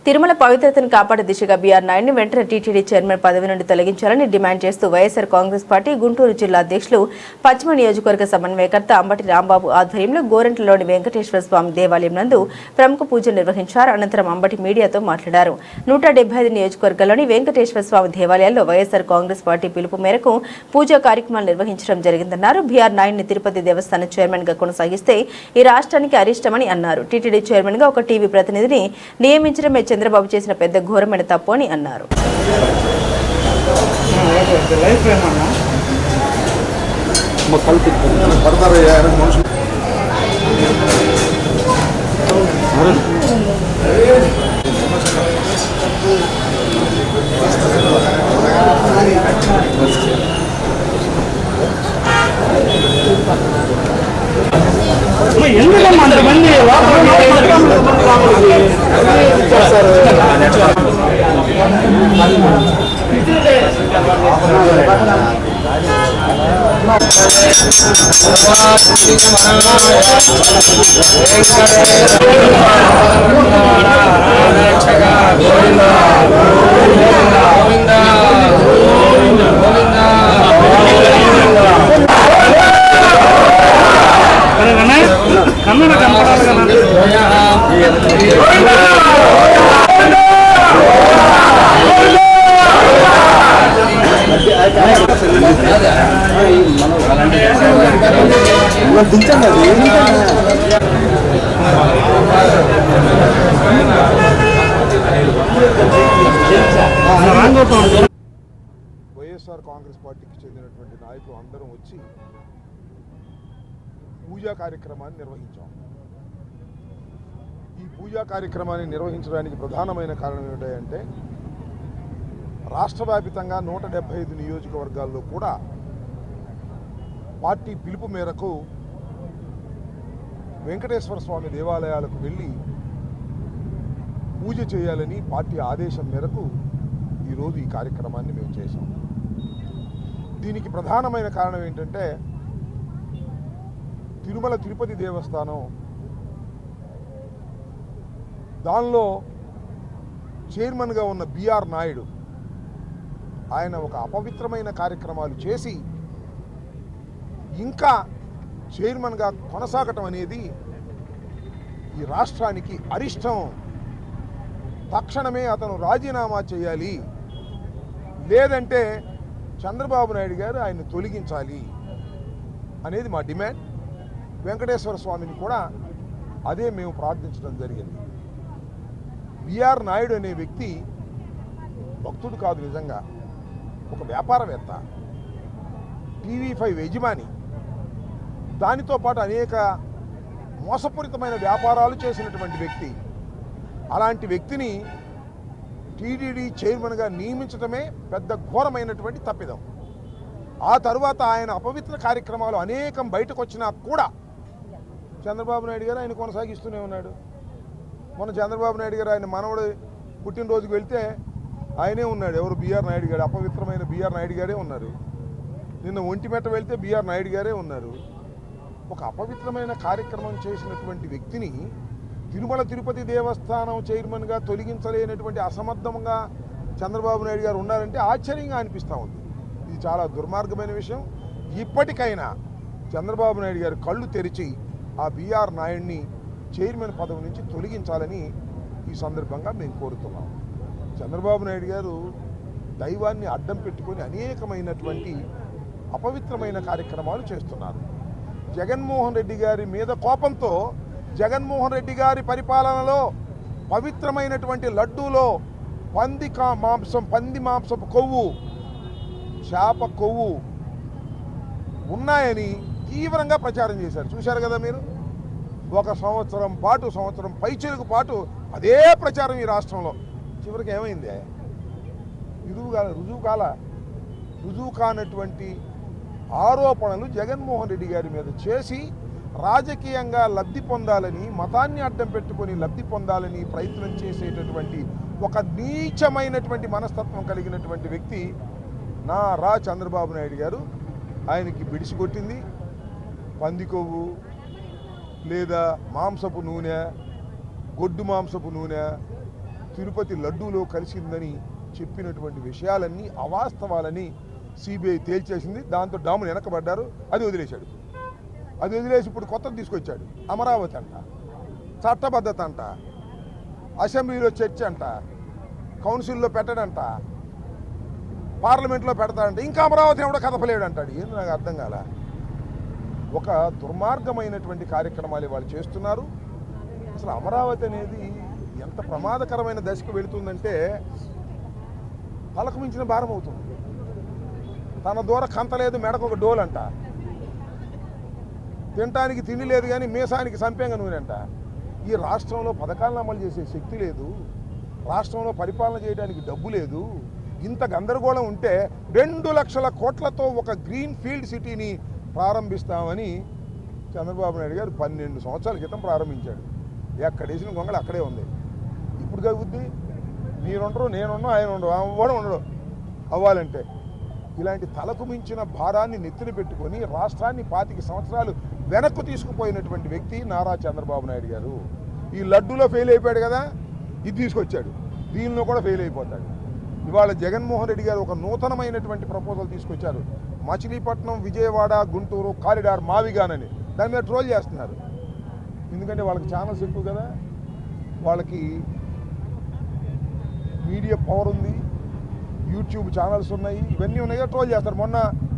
తిరుమల పవిత్రతను కాపాడే దిశగా బీఆర్ నాయుడిని వెంటనే టీటీడీ చైర్మన్ పదవి నుండి తొలగించాలని డిమాండ్ చేస్తూ వైఎస్ఆర్ కాంగ్రెస్ పార్టీ గుంటూరు జిల్లా అధ్యక్షులు పశ్చిమ నియోజకవర్గ సమన్వయకర్త అంబటి రాంబాబు ఆధ్వర్యంలో గోరంట్లలోని వెంకటేశ్వర స్వామి దేవాలయం నందు ప్రముఖ పూజలు నిర్వహించారు. అనంతరం అంబటి మీడియాతో మాట్లాడారు. 175 నియోజకవర్గాల్లోని వెంకటేశ్వర స్వామి దేవాలయాల్లో వైఎస్ఆర్ కాంగ్రెస్ పార్టీ పిలుపు మేరకు పూజా కార్యక్రమాలు నిర్వహించడం జరిగిందన్నారు. బీఆర్ నాయుడిని తిరుపతి దేవస్థానం చైర్మన్ గా కొనసాగిస్తే ఈ రాష్ట్రానికి అరిష్టమని అన్నారు. టీటీడీ చైర్మన్ గా ఒక టీవీ ప్రతినిధిని నియమించడమే చంద్రబాబు చేసిన పెద్ద ఘోరమైన తప్పు అని అన్నారు. వైఎస్ఆర్ కాంగ్రెస్ పార్టీకి చెందినటువంటి నాయకులు అందరం వచ్చి పూజా కార్యక్రమాన్ని నిర్వహించాం. ఈ పూజా కార్యక్రమాన్ని నిర్వహించడానికి ప్రధానమైన కారణం ఏమిటంటే రాష్ట్ర వ్యాప్తంగా 175 నియోజకవర్గాల్లో కూడా పార్టీ పిలుపు మేరకు వెంకటేశ్వర స్వామి దేవాలయాలకు వెళ్ళి పూజ చేయాలని పార్టీ ఆదేశం మేరకు ఈరోజు ఈ కార్యక్రమాన్ని మేము చేశాం. దీనికి ప్రధానమైన కారణం ఏంటంటే తిరుమల తిరుపతి దేవస్థానం దానిలో చైర్మన్గా ఉన్న బీఆర్ నాయుడు ఆయన ఒక అపవిత్రమైన కార్యక్రమాలు చేసి ఇంకా చైర్మన్గా కొనసాగటం అనేది ఈ రాష్ట్రానికి అరిష్టం. తక్షణమే అతను రాజీనామా చేయాలి, లేదంటే చంద్రబాబు నాయుడు గారు ఆయన్ని తొలగించాలి అనేది మా డిమాండ్. వెంకటేశ్వర స్వామిని కూడా అదే మేము ప్రార్థించడం జరిగింది. బీఆర్ నాయుడు అనే వ్యక్తి భక్తుడు కాదు, నిజంగా ఒక వ్యాపారవేత్త, TV5 యజమాని, దానితో పాటు అనేక మోసపూరితమైన వ్యాపారాలు చేసినటువంటి వ్యక్తి. అలాంటి వ్యక్తిని టీటీడీ చైర్మన్గా నియమించడమే పెద్ద ఘోరమైనటువంటి తప్పిదం. ఆ తరువాత ఆయన అపవిత్ర కార్యక్రమాలు అనేకం బయటకు వచ్చినా కూడా చంద్రబాబు నాయుడు గారు ఆయన కొనసాగిస్తూనే ఉన్నాడు. మొన్న చంద్రబాబు నాయుడు గారు ఆయన మనవడు పుట్టినరోజుకి వెళ్తే ఆయనే ఉన్నాడు. ఎవరు? బీఆర్ నాయుడు గారు, అపవిత్రమైన బీఆర్ నాయుడు గారే ఉన్నారు. నిన్న ఒంటిమెట్ట వెళ్తే బీఆర్ నాయుడు గారే ఉన్నారు. ఒక అపవిత్రమైన కార్యక్రమం చేసినటువంటి వ్యక్తిని తిరుమల తిరుపతి దేవస్థానం చైర్మన్గా తొలగించలేనటువంటి అసమర్థంగా చంద్రబాబు నాయుడు గారు ఉన్నారంటే ఆశ్చర్యంగా అనిపిస్తూ ఉంది. ఇది చాలా దుర్మార్గమైన విషయం. ఇప్పటికైనా చంద్రబాబు నాయుడు గారు కళ్ళు తెరిచి ఆ బీఆర్ నాయుడిని చైర్మన్ పదవి నుంచి తొలగించాలని ఈ సందర్భంగా మేము కోరుతున్నాం. చంద్రబాబు నాయుడు గారు దైవాన్ని అడ్డం పెట్టుకొని అనేకమైనటువంటి అపవిత్రమైన కార్యక్రమాలు చేస్తున్నారు. జగన్మోహన్ రెడ్డి గారి మీద కోపంతో జగన్మోహన్ రెడ్డి గారి పరిపాలనలో పవిత్రమైనటువంటి లడ్డూలో పంది మాంసపు కొవ్వు, చేప కొవ్వు ఉన్నాయని తీవ్రంగా ప్రచారం చేశారు. చూశారు కదా మీరు. ఒక సంవత్సరం పైచిలుకు పాటు అదే ప్రచారం ఈ రాష్ట్రంలో. చివరికి ఏమైంది? రుజువు కానటువంటి ఆరోపణలు జగన్మోహన్ రెడ్డి గారి మీద చేసి రాజకీయంగా లబ్ధి పొందాలని, మతాన్ని అడ్డం పెట్టుకొని లబ్ధి పొందాలని ప్రయత్నం చేసేటటువంటి ఒక నీచమైనటువంటి మనస్తత్వం కలిగినటువంటి వ్యక్తి నారా చంద్రబాబు నాయుడు గారు. ఆయనకి బిడిసి కొట్టింది పంది కొవ్వు లేదా మాంసపు నూనె, గొడ్డు మాంసపు నూనె, తిరుపతి లడ్డూలో కలిసిందని చెప్పినటువంటి విషయాలన్నీ అవాస్తవాలని సిబిఐ తేల్చేసింది. దాంతో డాములు వెనకబడ్డారు. అది వదిలేశాడు. అది వదిలేసి ఇప్పుడు కొత్తది తీసుకొచ్చాడు. అమరావతి అంట, చట్టబద్ధత అంట, అసెంబ్లీలో చర్చ అంట, కౌన్సిల్లో పెట్టడంట, పార్లమెంట్లో పెడతాడంట. ఇంకా అమరావతి ఎవడో కదపలేడు అంటాడు. ఏంది నాకు అర్థం కాల. ఒక దుర్మార్గమైనటువంటి కార్యక్రమాలు వాళ్ళు చేస్తున్నారు. అసలు అమరావతి అనేది ఎంత ప్రమాదకరమైన దశకు వెళుతుందంటే తలకు మించిన భారం అవుతుంది. తన దూర కంతలేదు, మెడకు ఒక డోల్ అంట, తినటానికి తిండి లేదు కానీ మీసానికి సంపేంగ నూనె అంట. ఈ రాష్ట్రంలో పథకాలను అమలు చేసే శక్తి లేదు, రాష్ట్రంలో పరిపాలన చేయడానికి డబ్బు లేదు. ఇంత గందరగోళం ఉంటే 2 లక్షల కోట్లతో ఒక గ్రీన్ ఫీల్డ్ సిటీని ప్రారంభిస్తామని చంద్రబాబు నాయుడు గారు 12 సంవత్సరాల క్రితం ప్రారంభించాడు. ఎక్కడ వేసిన గొంగళి అక్కడే ఉంది. ఇప్పుడు కలుగుద్ది. మీరుండరు, నేనున్నా, ఆయన ఉండరు, అవ్వడం ఉండడు అవ్వాలంటే. ఇలాంటి తలకు మించిన భారాన్ని నెత్తిన పెట్టుకొని రాష్ట్రాన్ని 25 సంవత్సరాలు వెనక్కు తీసుకుపోయినటువంటి వ్యక్తి నారా చంద్రబాబు నాయుడు గారు. ఈ లడ్డూలో ఫెయిల్ అయిపోయాడు కదా, ఇది తీసుకొచ్చాడు. దీనిలో కూడా ఫెయిల్ అయిపోతాడు. ఇవాళ జగన్మోహన్ రెడ్డి గారు ఒక నూతనమైనటువంటి ప్రపోజల్ తీసుకొచ్చారు. మచిలీపట్నం, విజయవాడ, గుంటూరు కారిడార్ మావిగానని. దాని మీద ట్రోల్ చేస్తున్నారు. ఎందుకంటే వాళ్ళకి ఛానల్స్ ఎక్కువ కదా, వాళ్ళకి మీడియా పవర్ ఉంది, యూట్యూబ్ ఛానల్స్ ఉన్నాయి, ఇవన్నీ ఉన్నాయి కదా, ట్రోల్ చేస్తారు. మొన్న